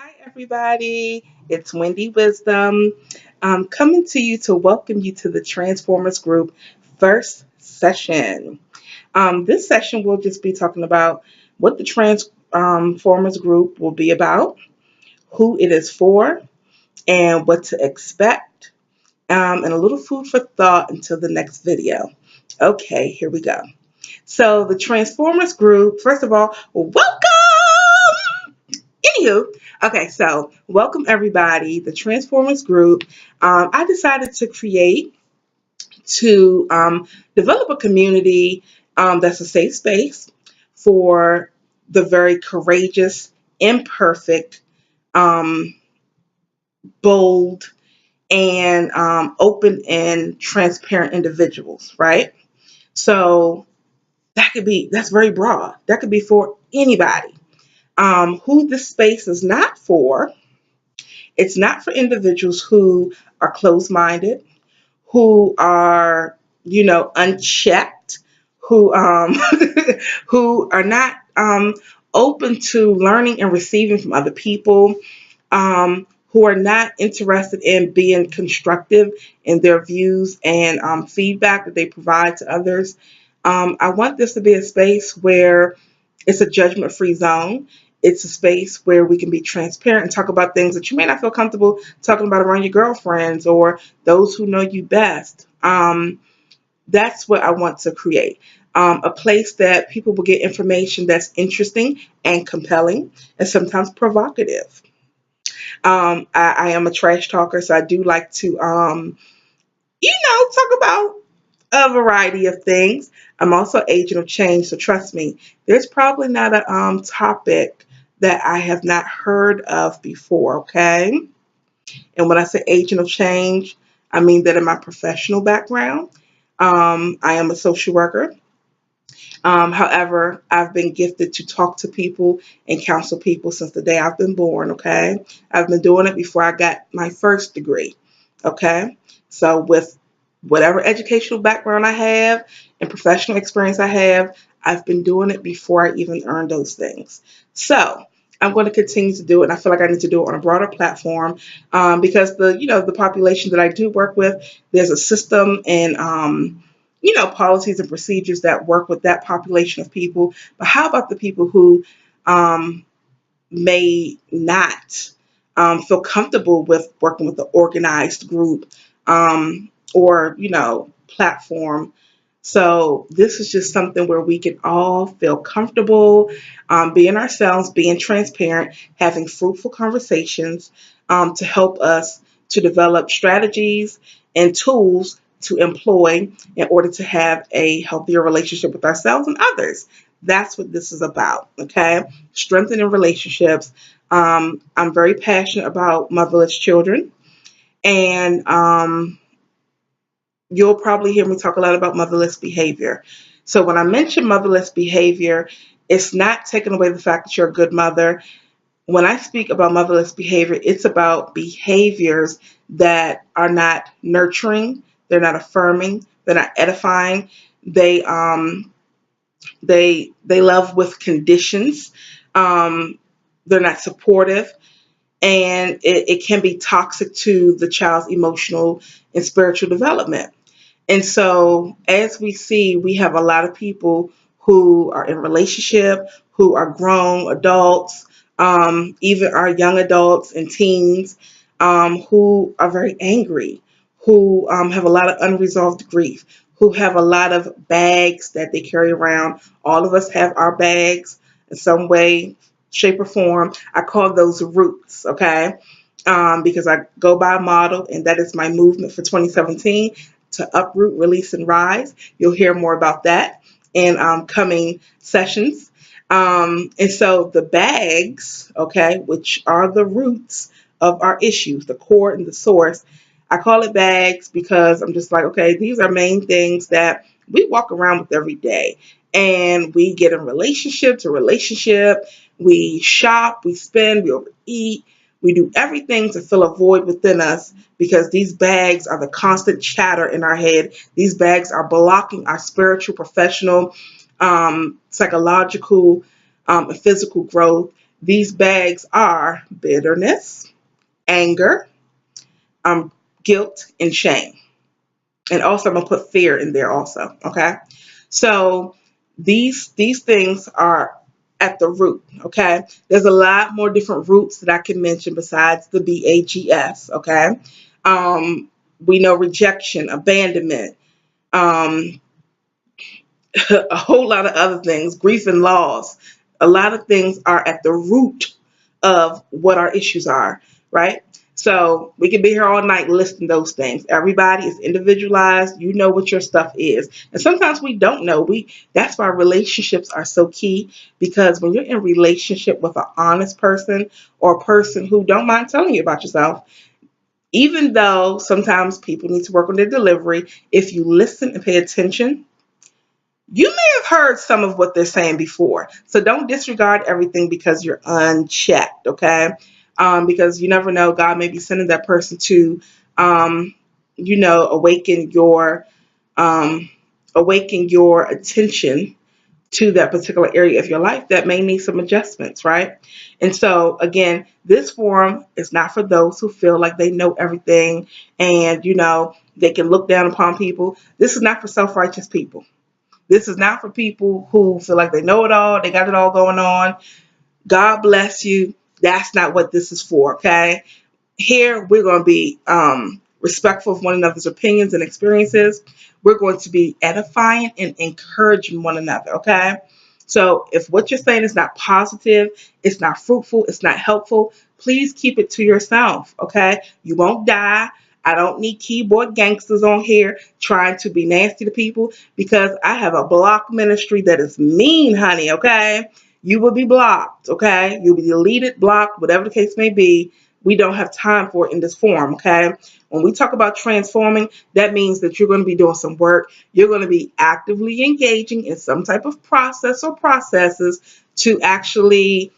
Hi, everybody. It's Wendy Wisdom coming to you to welcome you to the Transformers Group first session. This session will just be talking about what the Transformers Group will be about, who it is for, and what to expect, and a little food for thought until the next video. Okay, here we go. So, the Transformers Group, first of all, welcome! Anywho, okay, so welcome everybody. The Transformers group. I decided to create to develop a community that's a safe space for the very courageous, imperfect, um, bold, and open and transparent individuals. Right. So that's very broad. That could be for anybody. Who this space is not for. It's not for individuals who are closed minded, who are, unchecked, who who are not open to learning and receiving from other people, who are not interested in being constructive in their views and feedback that they provide to others. I want this to be a space where it's a judgment free zone. It's a space where we can be transparent and talk about things that you may not feel comfortable talking about around your girlfriends or those who know you best. That's what I want to create. A place that people will get information that's interesting and compelling and sometimes provocative. I am a trash talker, so I do like to, talk about a variety of things. I'm also agent of change, so trust me, there's probably not a topic that I have not heard of before, okay? And when I say agent of change, I mean that in my professional background, I am a social worker. However, I've been gifted to talk to people and counsel people since the day I've been born, okay? I've been doing it before I got my first degree, okay? So, with whatever educational background I have and professional experience I have, I've been doing it before I even earned those things. So, I'm going to continue to do it, and I feel like I need to do it on a broader platform because the population that I do work with, there's a system and policies and procedures that work with that population of people. But how about the people who um, may not feel comfortable with working with the organized group or, platform? So this is just something where we can all feel comfortable being ourselves, being transparent, having fruitful conversations to help us to develop strategies and tools to employ in order to have a healthier relationship with ourselves and others. That's what this is about, okay? Strengthening relationships. I'm very passionate about motherless children, and you'll probably hear me talk a lot about motherless behavior. So when I mention motherless behavior, it's not taking away the fact that you're a good mother. When I speak about motherless behavior, it's about behaviors that are not nurturing, they're not affirming, they're not edifying. They love with conditions. Um, they're not supportive, and it can be toxic to the child's emotional and spiritual development. And so, as we see, we have a lot of people who are in relationship, who are grown adults, even our young adults and teens, who are very angry, who have a lot of unresolved grief, who have a lot of bags that they carry around. All of us have our bags in some way, shape, or form. I call those roots, okay? Because I go by a model, and that is my movement for 2017 to uproot, release, and rise. You'll hear more about that in coming sessions. And so the bags, okay, which are the roots of our issues, the core and the source, I call it bags because I'm just like, okay, these are main things that we walk around with every day. And we get in relationship to relationship, we shop, we spend, we overeat, we do everything to fill a void within us because these bags are the constant chatter in our head. These bags are blocking our spiritual, professional, psychological, and physical growth. These bags are bitterness, anger, um, guilt, and shame. And also I'm gonna put fear in there also. Okay. So these things are at the root. Okay. There's a lot more different roots that I can mention besides the BAGS. Okay. Um, we know rejection, abandonment, um, a whole lot of other things, grief and loss. A lot of things are at the root of what our issues are, right? So we could be here all night listing those things. Everybody is individualized. You know what your stuff is. And sometimes we don't know. That's why relationships are so key, because when you're in relationship with an honest person or a person who don't mind telling you about yourself, even though sometimes people need to work on their delivery, if you listen and pay attention, you may have heard some of what they're saying before. So don't disregard everything because you're unchecked, okay? Because you never know, God may be sending that person to, um, awaken um, your attention to that particular area of your life that may need some adjustments, right? And so, again, this forum is not for those who feel like they know everything and, they can look down upon people. This is not for self-righteous people. This is not for people who feel like they know it all, they got it all going on. God bless you. That's not what this is for, okay? Here, we're going to be respectful of one another's opinions and experiences. We're going to be edifying and encouraging one another, okay? So if what you're saying is not positive, it's not fruitful, it's not helpful, please keep it to yourself, okay? You won't die. I don't need keyboard gangsters on here trying to be nasty to people, because I have a block ministry that is mean, honey, okay? You will be blocked, okay? You'll be deleted, blocked, whatever the case may be. We don't have time for it in this form, okay? When we talk about transforming, that means that you're going to be doing some work. You're going to be actively engaging in some type of process or processes to actually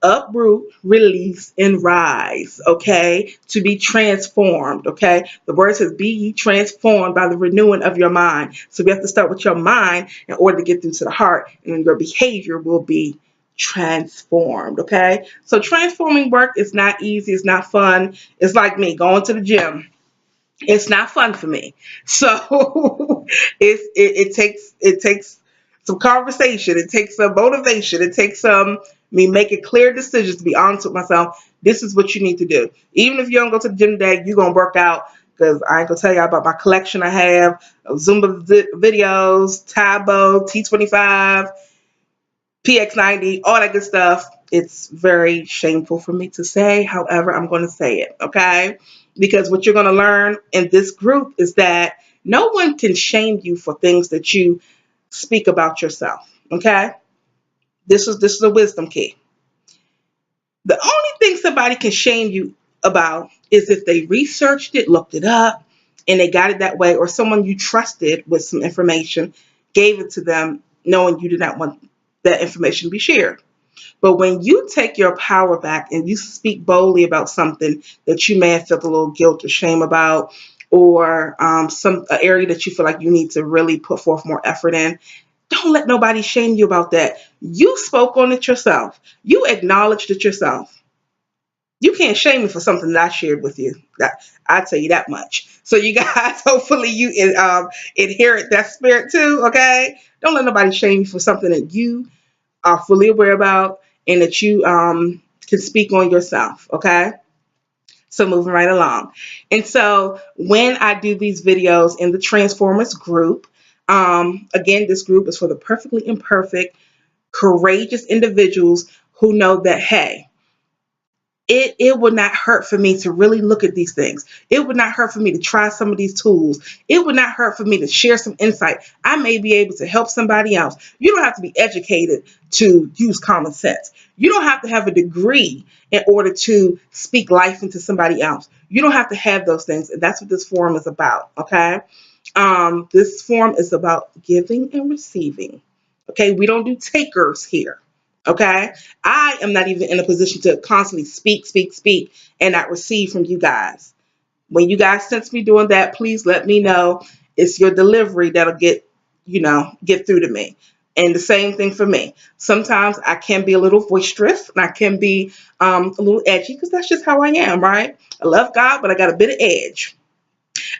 uproot, release, and rise, okay? To be transformed, okay? The word says, be ye transformed by the renewing of your mind. So we have to start with your mind in order to get through to the heart, and then your behavior will be transformed, okay? So transforming work is not easy. It's not fun. It's like me going to the gym. It's not fun for me. So it takes some conversation. It takes some motivation. It takes some me making clear decisions to be honest with myself. This is what you need to do. Even if you don't go to the gym today, you're gonna work out, because I ain't gonna tell you about my collection I have of Zumba videos, Tabo, T25, PX90, all that good stuff. It's very shameful for me to say. However, I'm going to say it, okay? Because what you're going to learn in this group is that no one can shame you for things that you speak about yourself, okay? This is a wisdom key. The only thing somebody can shame you about is if they researched it, looked it up, and they got it that way, or someone you trusted with some information gave it to them knowing you did not want that information to be shared. But when you take your power back and you speak boldly about something that you may have felt a little guilt or shame about, or some area that you feel like you need to really put forth more effort in, don't let nobody shame you about that. You spoke on it yourself. You acknowledged it yourself. You can't shame me for something that I shared with you. I tell you that much. So you guys, hopefully you inherit that spirit too. Okay, don't let nobody shame you for something that you are fully aware about and that you can speak on yourself. Okay. So moving right along. And so when I do these videos in the Transformers group, again, this group is for the perfectly imperfect, courageous individuals who know that, hey, it would not hurt for me to really look at these things. It would not hurt for me to try some of these tools. It would not hurt for me to share some insight. I may be able to help somebody else. You don't have to be educated to use common sense. You don't have to have a degree in order to speak life into somebody else. You don't have to have those things. And that's what this forum is about. Okay. This forum is about giving and receiving. Okay. We don't do takers here. Okay. I am not even in a position to constantly speak, speak, speak, and not receive from you guys. When you guys sense me doing that, please let me know. It's your delivery that'll get through to me. And the same thing for me. Sometimes I can be a little boisterous and I can be a little edgy because that's just how I am, right? I love God, but I got a bit of edge.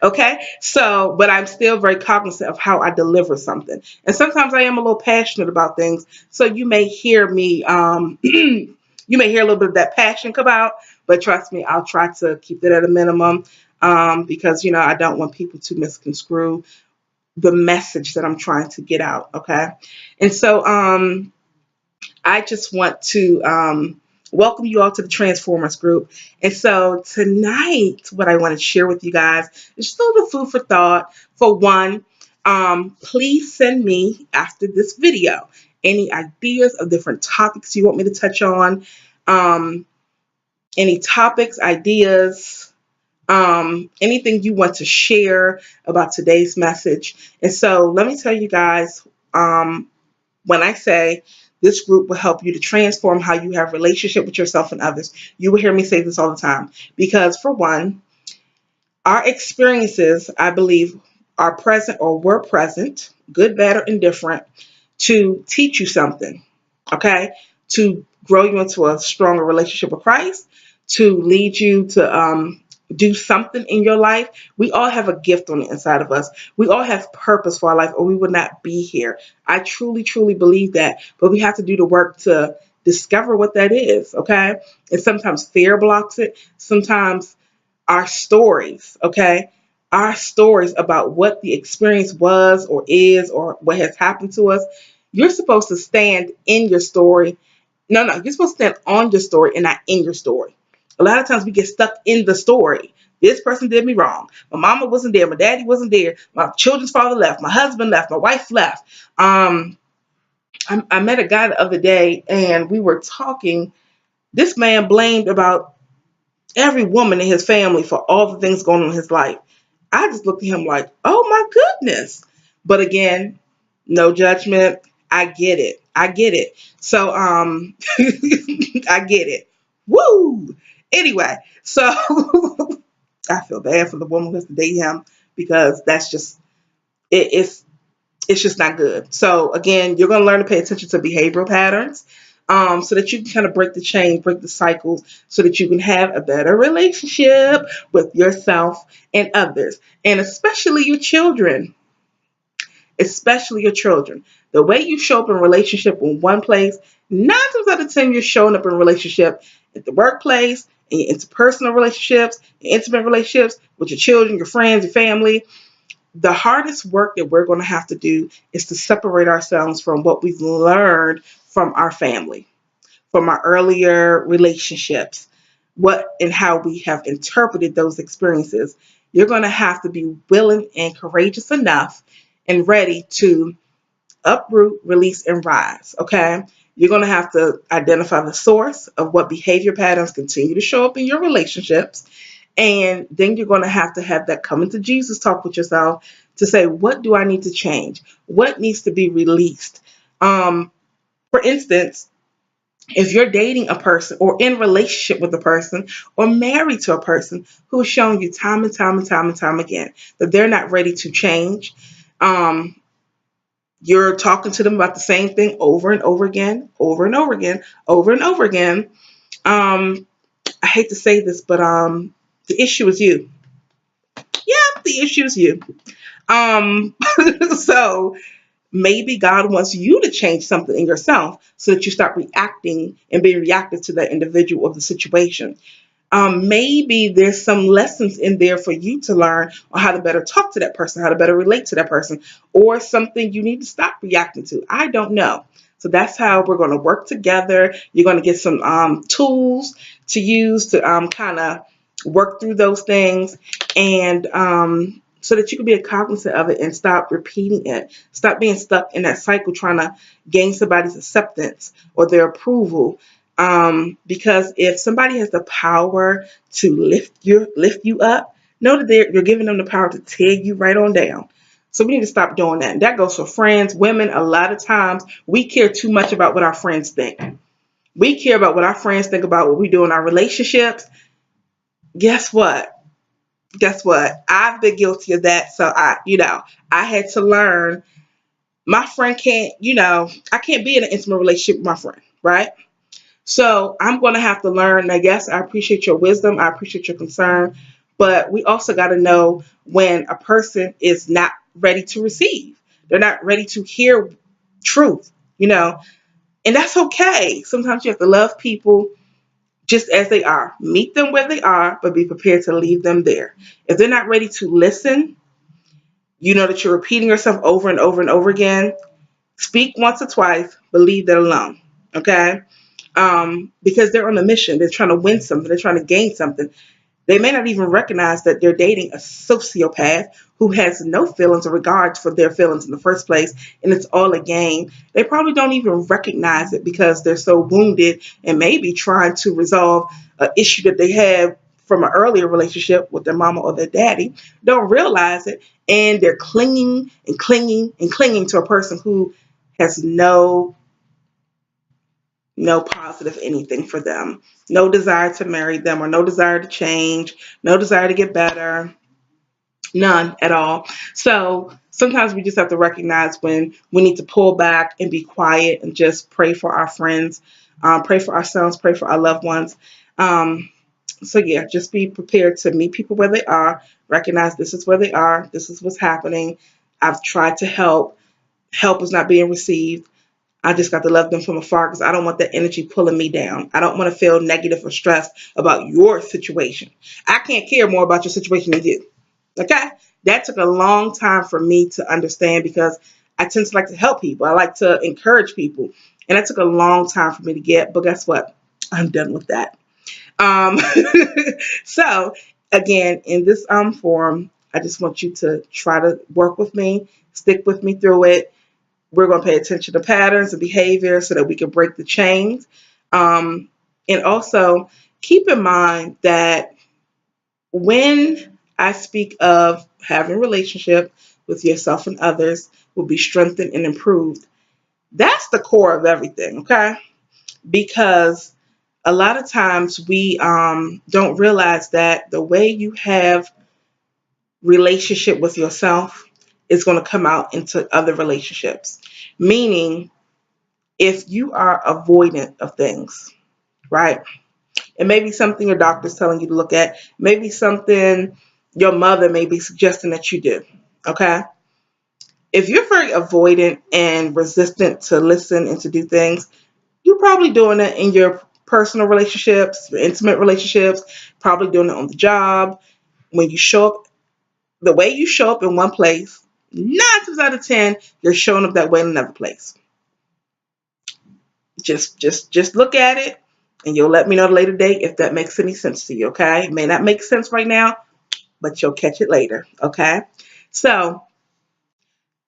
Okay. So, but I'm still very cognizant of how I deliver something. And sometimes I am a little passionate about things. So you may hear me, you may hear a little bit of that passion come out, but trust me, I'll try to keep it at a minimum because, I don't want people to misconstrue the message that I'm trying to get out. Okay. And so, I just want to welcome you all to the Transformers group. And so tonight, what I want to share with you guys is just a little food for thought. For one, please send me after this video any ideas of different topics you want me to touch on, um, any topics, ideas, anything you want to share about today's message. And so let me tell you guys, when I say this group will help you to transform how you have relationship with yourself and others, you will hear me say this all the time. Because for one, our experiences, I believe, are present or were present, good, bad, or indifferent, to teach you something, okay? To grow you into a stronger relationship with Christ, to lead you to do something in your life. We all have a gift on the inside of us. We all have purpose for our life, or we would not be here. I truly, truly believe that. But we have to do the work to discover what that is, okay? And sometimes fear blocks it. Sometimes our stories, okay? Our stories about what the experience was or is or what has happened to us. You're supposed to stand in your story. No, you're supposed to stand on your story and not in your story. A lot of times we get stuck in the story. This person did me wrong. My mama wasn't there. My daddy wasn't there. My children's father left. My husband left. My wife left. I met a guy the other day and we were talking. This man blamed about every woman in his family for all the things going on in his life. I just looked at him like, oh my goodness. But again, no judgment. I get it. I get it. So I get it. Woo! Anyway, so I feel bad for the woman who has to date him because that's just it's just not good. So again, you're going to learn to pay attention to behavioral patterns, so that you can kind of break the chain, break the cycles, so that you can have a better relationship with yourself and others, and especially your children. Especially your children. The way you show up in a relationship in one place, 9 times out of 10, you're showing up in a relationship at the workplace, in your interpersonal relationships, your intimate relationships with your children, your friends, your family. The hardest work that we're going to have to do is to separate ourselves from what we've learned from our family, from our earlier relationships, what and how we have interpreted those experiences. You're going to have to be willing and courageous enough and ready to uproot, release, and rise. Okay. You're going to have to identify the source of what behavior patterns continue to show up in your relationships. And then you're going to have that coming to Jesus talk with yourself to say, what do I need to change? What needs to be released? For instance, if you're dating a person or in relationship with a person or married to a person who is showing you time and time and time and time again that they're not ready to change, um, you're talking to them about the same thing over and over again, over and over again, over and over again. Um, I hate to say this, but the issue is you. Yeah, the issue is you. Um, so maybe God wants you to change something in yourself so that you start reacting and being reactive to that individual or the situation. Maybe there's some lessons in there for you to learn on how to better talk to that person, how to better relate to that person, or something you need to stop reacting to. I don't know. So that's how we're going to work together. You're going to get some tools to use to kind of work through those things, and so that you can be cognizant of it and stop repeating it. Stop being stuck in that cycle trying to gain somebody's acceptance or their approval. Because if somebody has the power to lift you up, know that you're giving them the power to tear you right on down. So we need to stop doing that. And that goes for friends, women. A lot of times we care too much about what our friends think. We care about what our friends think about what we do in our relationships. Guess what? Guess what? I've been guilty of that. So I had to learn My friend can't, I can't be in an intimate relationship with my friend, right? So I'm going to have to learn. I guess I appreciate your wisdom. I appreciate your concern. But we also got to know when a person is not ready to receive. They're not ready to hear truth, and that's okay. Sometimes you have to love people just as they are. Meet them where they are, but be prepared to leave them there. If they're not ready to listen, you know that you're repeating yourself over and over and over again. Speak once or twice, but leave them alone. Okay? Because they're on a mission. They're trying to win something. They're trying to gain something. They may not even recognize that they're dating a sociopath who has no feelings or regard for their feelings in the first place, and it's all a game. They probably don't even recognize it because they're so wounded and maybe trying to resolve an issue that they had from an earlier relationship with their mama or their daddy, don't realize it, and they're clinging and clinging and clinging to a person who has no positive anything for them, no desire to marry them or no desire to change, no desire to get better, none at all. So sometimes we just have to recognize when we need to pull back and be quiet and just pray for our friends, pray for ourselves, pray for our loved ones. So yeah, just be prepared to meet people where they are, recognize this is where they are, this is what's happening. I've tried to help. Help is not being received. I just got to love them from afar because I don't want that energy pulling me down. I don't want to feel negative or stressed about your situation. I can't care more about your situation than you. Okay? That took a long time for me to understand because I tend to like to help people. I like to encourage people. And that took a long time for me to get. But guess what? I'm done with that. Um, so, again, in this forum, I just want you to try to work with me, stick with me through it. We're going to pay attention to patterns and behavior so that we can break the chains. Um, and also keep in mind that when I speak of having a relationship with yourself and others will be strengthened and improved, that's the core of everything, okay? Because a lot of times we don't realize that the way you have relationship with yourself is going to come out into other relationships. Meaning, if you are avoidant of things, right? It may be something your doctor's telling you to look at, maybe something your mother may be suggesting that you do, okay? If you're very avoidant and resistant to listen and to do things, you're probably doing it in your personal relationships, your intimate relationships, probably doing it on the job. When you show up, the way you show up in one place, 9 times out of 10, you're showing up that way in another place. Just look at it and you'll let me know at a later date if that makes any sense to you, okay? It may not make sense right now, but you'll catch it later, okay? So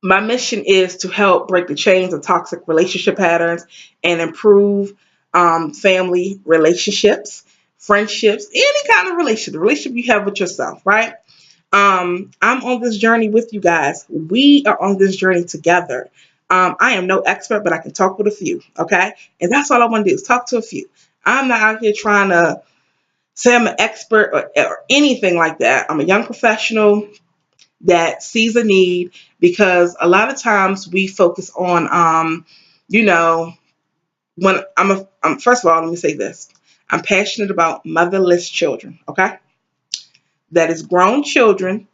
my mission is to help break the chains of toxic relationship patterns and improve family relationships, friendships, any kind of relationship, the relationship you have with yourself, right? I'm on this journey with you guys. We are on this journey together. I am no expert, but I can talk with a few, okay? And that's all I want to do is talk to a few. I'm not out here trying to say I'm an expert or anything like that. I'm a young professional that sees a need because a lot of times we focus on, you know, when first of all, let me say this. I'm passionate about motherless children, okay? That is grown children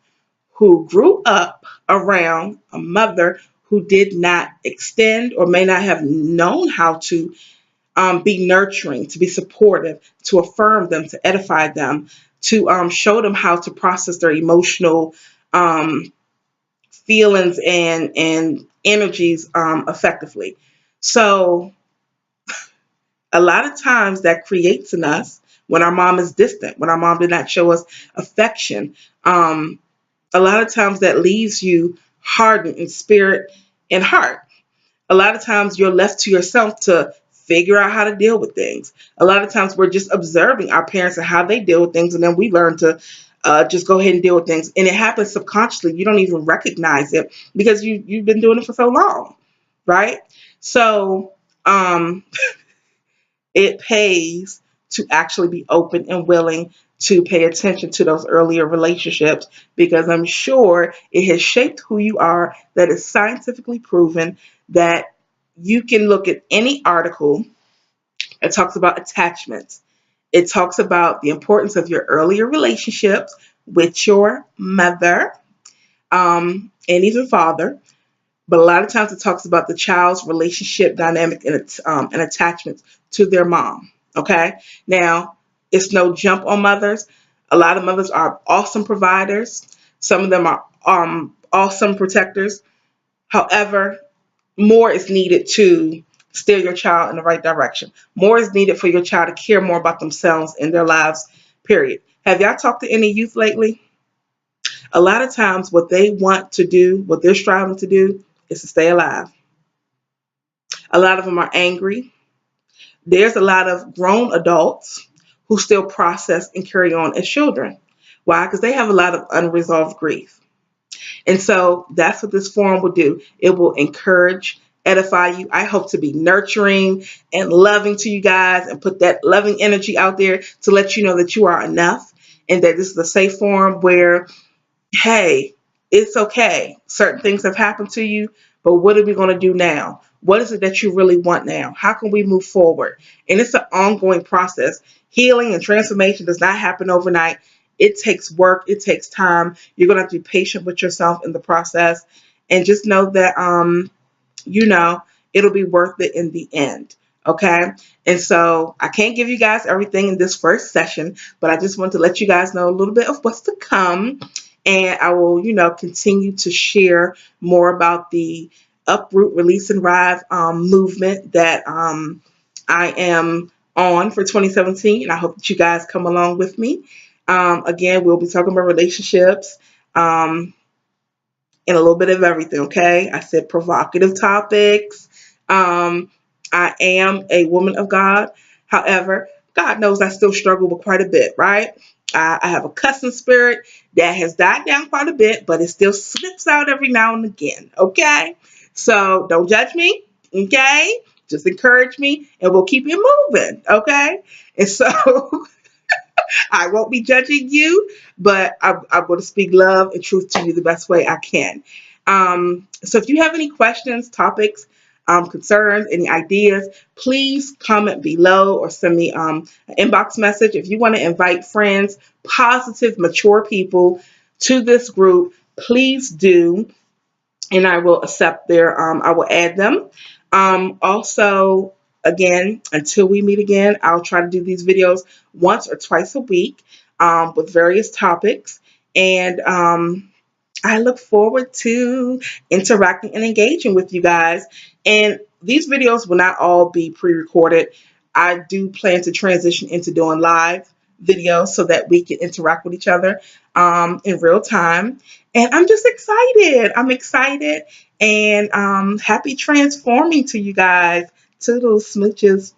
who grew up around a mother who did not extend or may not have known how to be nurturing, to be supportive, to affirm them, to edify them, to show them how to process their emotional um, feelings and energies effectively. So a lot of times that creates in us when our mom is distant, when our mom did not show us affection. A lot of times that leaves you hardened in spirit and heart. A lot of times you're left to yourself to figure out how to deal with things. A lot of times we're just observing our parents and how they deal with things, and then we learn to just go ahead and deal with things. And it happens subconsciously. You don't even recognize it because you've been doing it for so long, right? So it pays to actually be open and willing to pay attention to those earlier relationships, because I'm sure it has shaped who you are. That is scientifically proven that you can look at any article. It talks about attachments. It talks about the importance of your earlier relationships with your mother, and even father. But a lot of times it talks about the child's relationship dynamic and attachments to their mom. Okay. Now, it's no jump on mothers. A lot of mothers are awesome providers. Some of them are awesome protectors. However, more is needed to steer your child in the right direction. More is needed for your child to care more about themselves in their lives, period. Have y'all talked to any youth lately? A lot of times, what they want to do, what they're striving to do, is to stay alive. A lot of them are angry. There's a lot of grown adults who still process and carry on as children. Why? Because they have a lot of unresolved grief. And so that's what this forum will do. It will encourage, edify you. I hope to be nurturing and loving to you guys and put that loving energy out there to let you know that you are enough and that this is a safe forum where, hey, it's okay. Certain things have happened to you, but what are we going to do now? What is it that you really want now? How can we move forward? And it's an ongoing process. Healing and transformation does not happen overnight. It takes work. It takes time. You're going to have to be patient with yourself in the process, and just know that you know, it'll be worth it in the end. Okay. And so I can't give you guys everything in this first session, but I just want to let you guys know a little bit of what's to come. And I will, continue to share more about the Uproot, Release, and Rise movement that I am on for 2017. And I hope that you guys come along with me. Again, we'll be talking about relationships. And a little bit of everything, okay? I said provocative topics. Um, I am a woman of God. However, God knows I still struggle with quite a bit, right? I have a cussing spirit that has died down quite a bit, but it still slips out every now and again, okay? So don't judge me, okay? Just encourage me and we'll keep it moving, okay? And so I won't be judging you, but I'm going to speak love and truth to you the best way I can. So if you have any questions, topics, concerns, any ideas, please comment below or send me an inbox message. If you want to invite friends, positive, mature people to this group, please do, and I will accept I will add them. Also, again, until we meet again, I'll try to do these videos once or twice a week with various topics. And I look forward to interacting and engaging with you guys. And these videos will not all be pre-recorded. I do plan to transition into doing live videos so that we can interact with each other in real time. And I'm just excited. I'm excited and happy transforming to you guys. Toodles, smooches.